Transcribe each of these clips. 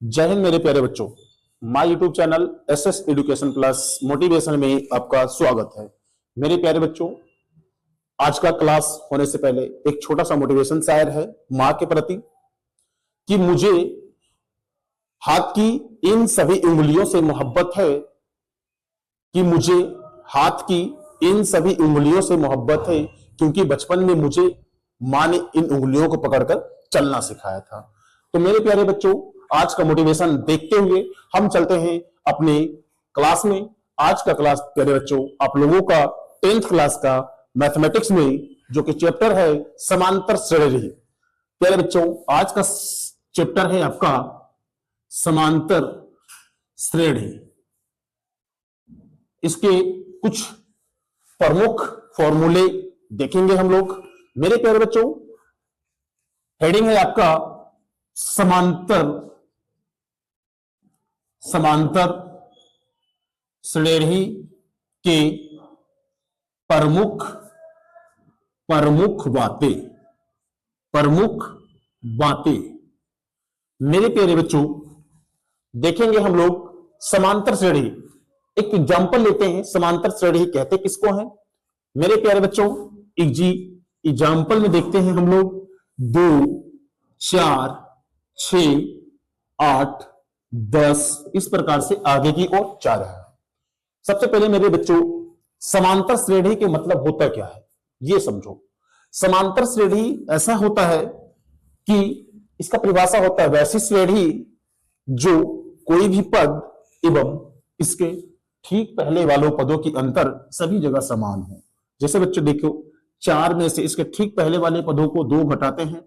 जय हिंद मेरे प्यारे बच्चों। My YouTube channel SS education plus motivation में आपका स्वागत है। मेरे प्यारे बच्चों, आज का क्लास होने से पहले एक छोटा सा मोटिवेशन शायर है मां के प्रति कि मुझे हाथ की इन सभी उंगलियों से मोहब्बत है, कि मुझे हाथ की इन सभी उंगलियों से मोहब्बत है, क्योंकि बचपन में मुझे मां ने इन उंगलियों को पकड़कर चलना सिखाया था। तो मेरे प्यारे बच्चों, आज का मोटिवेशन देखते हुए हम चलते हैं अपने क्लास में। आज का क्लास प्यारे बच्चों आप लोगों का 10th क्लास का मैथमेटिक्स में जो कि चैप्टर है समांतर श्रेणी। प्यारे बच्चों, आज का चैप्टर है आपका समांतर श्रेणी। इसके कुछ प्रमुख फॉर्मूले देखेंगे हम लोग। मेरे प्यारे बच्चों, हेडिंग है आपका समांतर श्रेणी के प्रमुख बातें। मेरे प्यारे बच्चों, देखेंगे हम लोग समांतर श्रेणी। एक एग्जांपल लेते हैं, समांतर श्रेणी कहते किसको है। मेरे प्यारे बच्चों, एग्जांपल में देखते हैं हम लोग 2, 4, 6, 8, 10 इस प्रकार से आगे की ओर जा रहा है। सबसे पहले मेरे बच्चों, समांतर श्रेणी के मतलब होता क्या है ये समझो। समांतर श्रेणी ऐसा होता है कि इसका परिभाषा होता है वैसी श्रेणी जो कोई भी पद एवं इसके ठीक पहले वालों पदों की अंतर सभी जगह समान हो। जैसे बच्चों देखो, 4 में से इसके ठीक पहले वाले पदों को 2 घटाते हैं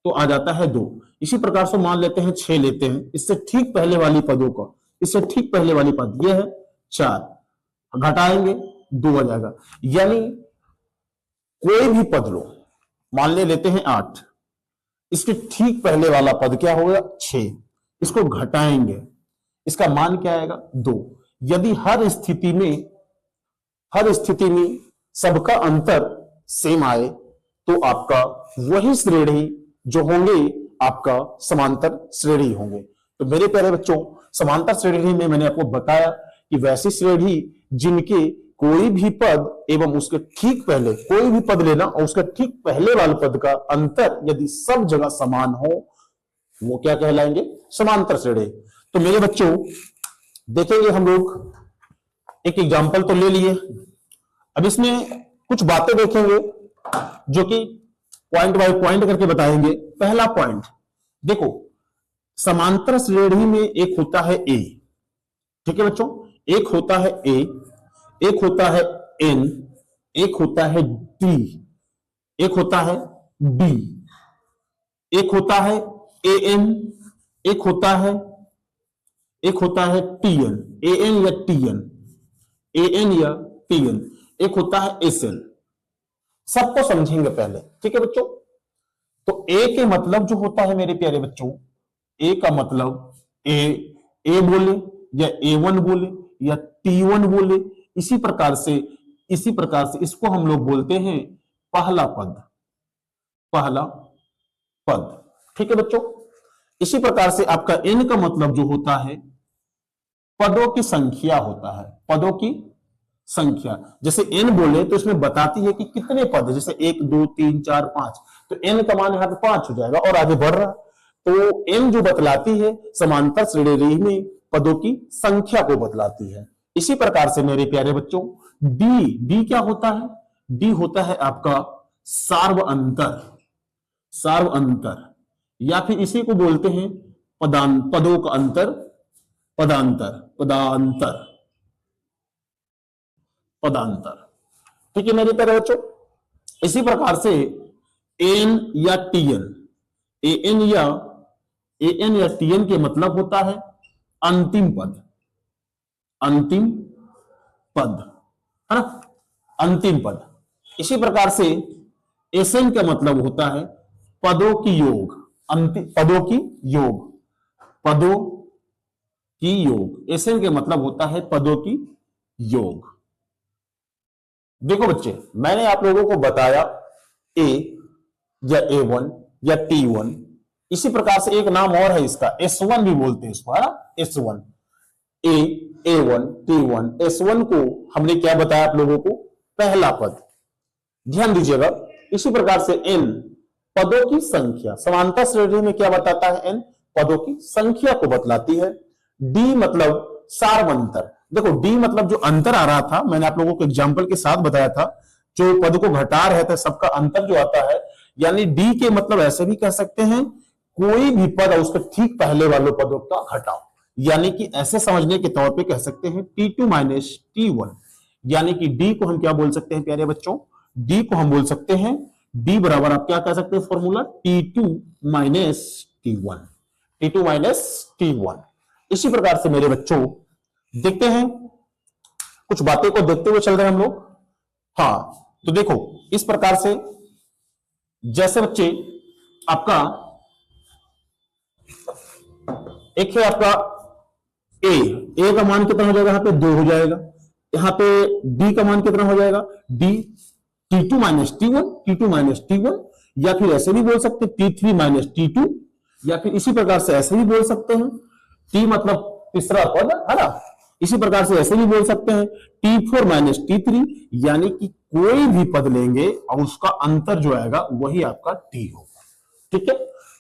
तो आ जाता है 2। इसी प्रकार से मान लेते हैं 6 लेते हैं, इससे ठीक पहले वाली पदों का, इससे ठीक पहले वाली पद ये है 4, घटाएंगे 2 आ जाएगा। यानी कोई भी पद लो, मान लेते हैं 8, इसके ठीक पहले वाला पद क्या होगा 6, इसको घटाएंगे, इसका मान क्या आएगा 2। यदि हर स्थिति में सबका अंतर सेम आए तो आपका वही श्रेणी जो होंगे आपका समांतर श्रेणी होंगे। तो मेरे प्यारे बच्चों, समांतर श्रेणी में मैंने आपको बताया कि वैसी श्रेणी जिनके कोई भी पद एवं उसके ठीक पहले, कोई भी पद लेना और उसके ठीक पहले वाले पद का अंतर यदि सब जगह समान हो वो क्या कहलाएंगे, समांतर श्रेणी। तो मेरे बच्चों देखेंगे हम लोग, एक एग्जांपल तो ले लिए, अब इसमें कुछ बातें देखेंगे जो कि पॉइंट बाय पॉइंट करके बताएंगे। पहला पॉइंट देखो, समांतर श्रेणी में एक होता है ए, ठीक है बच्चों, एक होता है ए, एक होता है एन, एक होता है डी, एक होता है बी, एक होता है ए एन, एक होता है टीएन, ए एन या टीएन, एक होता है एसएन। सबको समझेंगे पहले, ठीक है बच्चों। तो ए के मतलब जो होता है मेरे प्यारे बच्चों, ए का मतलब ए बोले या A1 बोले या T1 बोले, इसी प्रकार से इसको हम लोग बोलते हैं पहला पद, ठीक है बच्चों। इसी प्रकार से आपका N का मतलब जो होता है पदों की संख्या होता है, पदों की संख्या। जैसे n बोले तो इसमें बताती है कि कितने पद है, जैसे 1, 2, 3, 4, 5, तो n का मान यहां पे 5 हो जाएगा और आगे बढ़ रहा। तो n जो बतलाती है समांतर श्रेणी में पदों की संख्या को बतलाती है। इसी प्रकार से मेरे प्यारे बच्चों, डी क्या होता है, डी होता है आपका सार्व अंतर, या फिर इसी को बोलते हैं पदों का अंतर, पदांतर, ठीक है मेरे प्यारे बच्चों। इसी प्रकार से एन या टीएन के मतलब होता है अंतिम पद, है ना, अंतिम पद। इसी प्रकार से एसएन का मतलब होता है पदों की योग, एसएन के मतलब होता है पदों की योग। देखो बच्चे, मैंने आप लोगों को बताया ए या A1 या T1 इसी प्रकार से एक नाम और है इसका, S1 भी बोलते हैं इसको, है ना, S1, A1, T1, S1 को हमने क्या बताया आप लोगों को, पहला पद, ध्यान दीजिएगा। इसी प्रकार से n पदों की संख्या, समांतर श्रेणी में क्या बताता है, n पदों की संख्या को बतलाती है। d मतलब सार्वंतर, देखो d मतलब जो अंतर आ रहा था, मैंने आप लोगों को एग्जांपल के साथ बताया था, जो पद को घटा रहे थे सबका अंतर जो आता है, यानी d के मतलब ऐसे भी कह सकते हैं कोई भी पद और उसके ठीक पहले वाले पदों का घटाओ, यानी कि ऐसे समझने के तौर पे कह सकते हैं T2 माइनस T1, यानी कि d को हम क्या बोल सकते हैं प्यारे बच्चों, d को हम बोल सकते हैं d बराबर, आप क्या कह सकते हैं formula, T2 minus T1, T2 minus T1। इसी प्रकार से मेरे बच्चों देखते हैं, कुछ बातें को देखते हुए चल रहे हैं हम लोग। हाँ, तो देखो इस प्रकार से, जैसे बच्चे आपका एक है आपका ए का मान कितना हो जाएगा, यहाँ पे 2 हो जाएगा, यहाँ पे डी का मान कितना हो जाएगा, D T2 minus T1, T2 minus T1, या फिर ऐसे भी बोल सकते हैं T3 माइनस T2, या फिर इसी प्रकार से ऐसे भी बोल सकते हैं T मतलब तीसरा पद, है ना, इसी प्रकार से ऐसे भी बोल सकते हैं T4 माइनस T3, यानी कि कोई भी पद लेंगे और उसका अंतर जो आएगा वही आपका T होगा। ठीक है,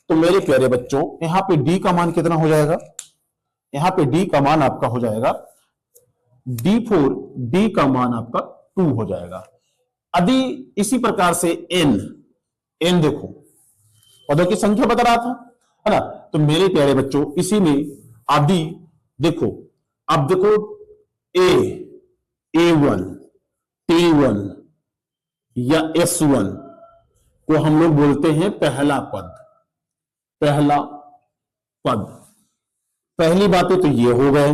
तो मेरे प्यारे बच्चों यहां पे D का मान कितना हो जाएगा, यहां पे D का मान आपका हो जाएगा D4, D का मान आपका 2 हो जाएगा। यदि इसी प्रकार से n देखो पदों की संख्या बता रहा था, है ना, तो मेरे प्यारे बच्चों इसी में आदि देखो, अब देखो A1, T1 या S1 को हम लोग बोलते हैं पहला पद, पहला पद। पहली बातें तो ये हो गए,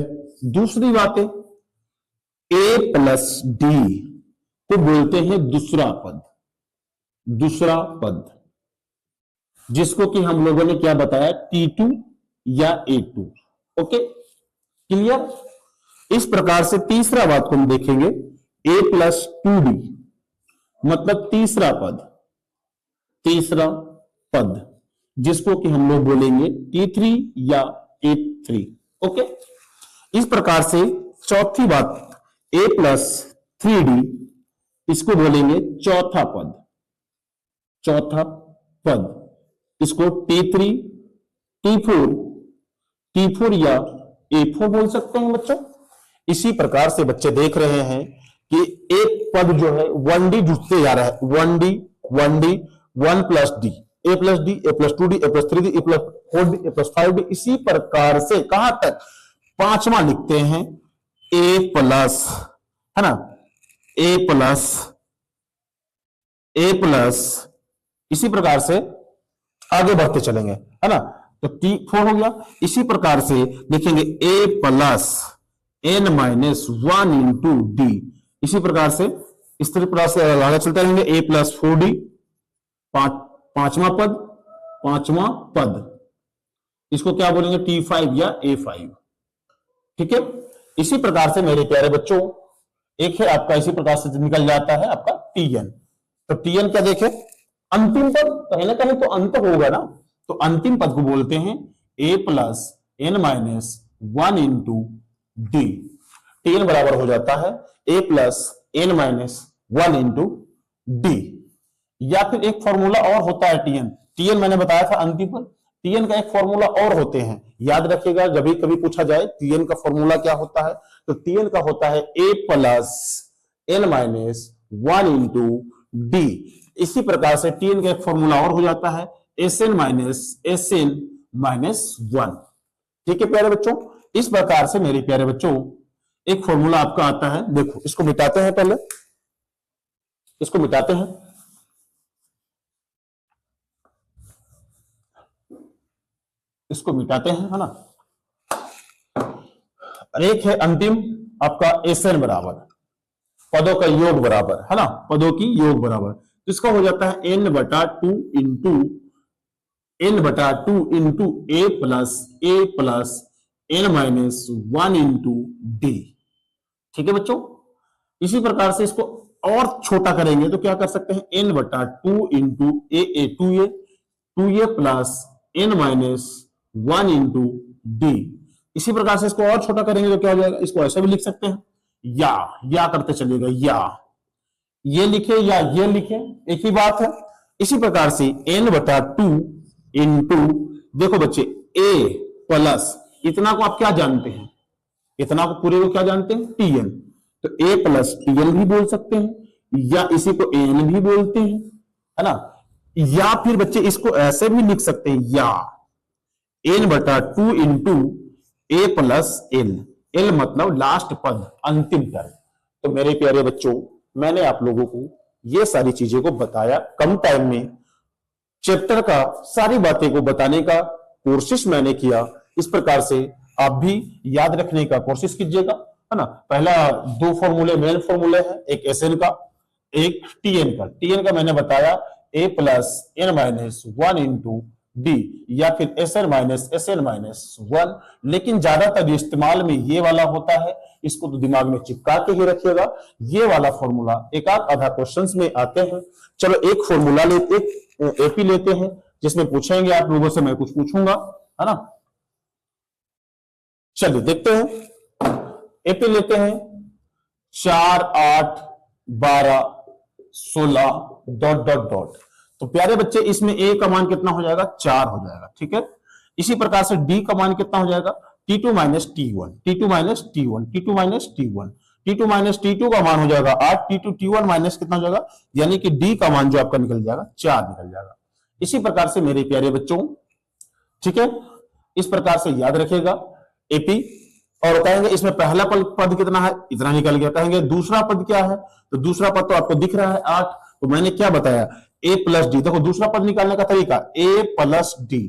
दूसरी बातें A प्लस D को बोलते हैं दूसरा पद, दूसरा पद, जिसको कि हम लोगों ने क्या बताया, T2 या A2। Okay, clear. इस प्रकार से तीसरा बात को हम देखेंगे, A प्लस 2D मतलब तीसरा पद, तीसरा पद, जिसको कि हम लोग बोलेंगे T3 या A3। ओके, इस प्रकार से चौथी बात A प्लस 3D, इसको बोलेंगे चौथा पद, चौथा पद, इसको T3, T4 या A4 बोल सकते हैं बच्चों। इसी प्रकार से बच्चे देख रहे हैं कि एक पद जो है 1D जुड़ते जा रहा है, 1D 1 plus D, A plus D, A plus 2D, A plus 3D, A plus 4D, A plus 5D, इसी प्रकार से कहां तक, पांचवा लिखते हैं A प्लस, है ना, A प्लस, इसी प्रकार से आगे बढ़ते चलेंगे, है ना, तो T4 हो गया। इसी प्रकार से देखेंगे A plus N minus 1 into D, इसी प्रकार से इस प्रकार से आगे चलते रहेंगे, A प्लस 4D, पांचवा पद, इसको क्या बोलेंगे, T5 या A5। ठीक है, इसी प्रकार से मेरे प्यारे बच्चों एक है आपका, इसी प्रकार से निकल जाता है आपका Tn। तो Tn क्या देखे, अंतिम पद, कहीं ना कहीं तो अंत होगा ना, तो अंतिम पद को बोलते हैं A plus N minus 1 into D। Tn बराबर हो जाता है A plus N minus 1 into D। या फिर एक फॉर्मूला और होता है Tn मैंने बताया था अंतिम पद, Tn का एक फॉर्मूला और होते हैं, याद रखिएगा, जब भी कभी पूछा जाए Tn का फॉर्मूला क्या होता है, तो Tn का होता है A plus N minus 1 into D। इसी प्रकार से Tn का एक फॉर्मूला और हो जाता है Sn माइनस 1। ठीक है प्यारे बच्चों, इस प्रकार से मेरे प्यारे बच्चों एक फॉर्मूला आपका आता है। देखो इसको मिटाते हैं, पहले इसको मिटाते हैं, इसको मिटाते हैं, है ना, एक है अंतिम आपका Sn बराबर पदों का योग बराबर, है ना, पदों की योग बराबर, तो इसका हो जाता है n/2 into A plus N minus 1 into D। ठीक है बच्चों, इसी प्रकार से इसको और छोटा करेंगे तो क्या कर सकते हैं, n/2 into A 2A plus n minus 1 into D. इसी प्रकार से इसको और छोटा करेंगे तो क्या हो जाएगा, इसको ऐसे भी लिख सकते हैं, या करते चलिएगा, या ये लिखे या ये लिखे, एक ही बात है। इसी प्रकार से n/2 इंटू, देखो बच्चे a प्लस, इतना को आप क्या जानते हैं, इतना को पूरे को क्या जानते हैं, tn, तो a प्लस tn भी बोल सकते हैं, या इसी को an भी बोलते हैं, है ना। या फिर बच्चे इसको ऐसे भी लिख सकते हैं, या n/2 into a plus l, l मतलब लास्ट पद, अंतिम टर्म। तो मेरे प्यारे बच्चों, मैंने आप लोगों को ये सारी चीजें को बताया, कम टाइम में चैप्टर का सारी बातें को बताने का कोशिश मैंने किया। इस प्रकार से आप भी याद रखने का कोशिश कीजिएगा, है ना। पहला 2 फॉर्मूले मेन फॉर्मूले हैं, एक एसएन का, एक टीएन का। टीएन का मैंने बताया a plus n minus 1 into D, या फिर SN-1, लेकिन ज्यादातर इस्तेमाल में ये वाला होता है, इसको तो दिमाग में चिपका के ही रखिएगा। ये वाला फॉर्मूला एक आधा क्वेश्चंस में आते हैं। चलो एक फॉर्मूला लेते, एक एपी लेते हैं, जिसमें पूछेंगे आप लोगों से, मैं कुछ पूछूंगा, है ना। चलिए देखते हैं, एपी लेते हैं, 4, 8, 12, 16 ... तो प्यारे बच्चे इसमें a का मान कितना हो जाएगा, 4 हो जाएगा, ठीक है। इसी प्रकार से d का मान कितना हो जाएगा, t2 minus t1, t2 minus t1, t2 minus t1, t2 minus t2 का मान हो जाएगा 8, t2 t1 माइनस कितना हो जाएगा, यानी कि d का मान जो आपका निकल जाएगा 4 निकल जाएगा। इसी प्रकार से मेरे प्यारे बच्चों, ठीक है, इस प्रकार से याद रखिएगा एपी। और कहेंगे इसमें पहला पद कितना है, इतना निकल गया। कहेंगे दूसरा पद क्या है, तो दूसरा पद तो आपको दिख रहा है 8, तो मैंने क्या बताया, a प्लस डी। देखो दूसरा पद निकालने का तरीका, a plus D,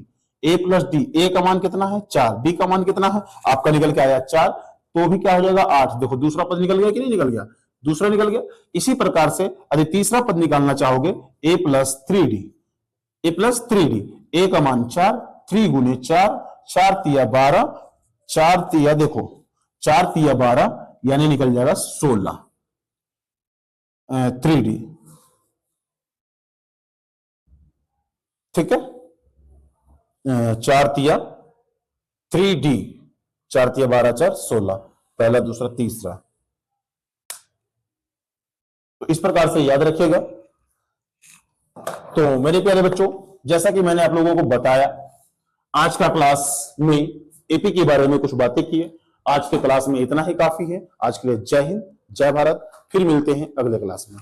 a plus D, a का मान कितना है 4, d का मान कितना है आपका निकल के आया 4, तो भी क्या हो जाएगा 8। देखो दूसरा पद निकल गया कि नहीं निकल गया, दूसरा निकल गया। इसी प्रकार से यदि तीसरा पद निकालना चाहोगे, a plus 3d, a plus 3d, a का मान 4, 3 गुने 4, 4 तिया 12, 4 तिया देखो 4 तिया 12, यानी निकल जाएगा 16 3d, ठीक है। 4 तिया 3d, 4 तिया 12, 4 16, पहला दूसरा तीसरा। तो इस प्रकार से याद रखिएगा। तो मेरे प्यारे बच्चों, जैसा कि मैंने आप लोगों को बताया, आज का क्लास में एपी के बारे में कुछ बातें की है। आज के क्लास में इतना ही काफी है। आज के लिए जय हिंद, जय भारत। फिर मिलते हैं अगले क्लास में।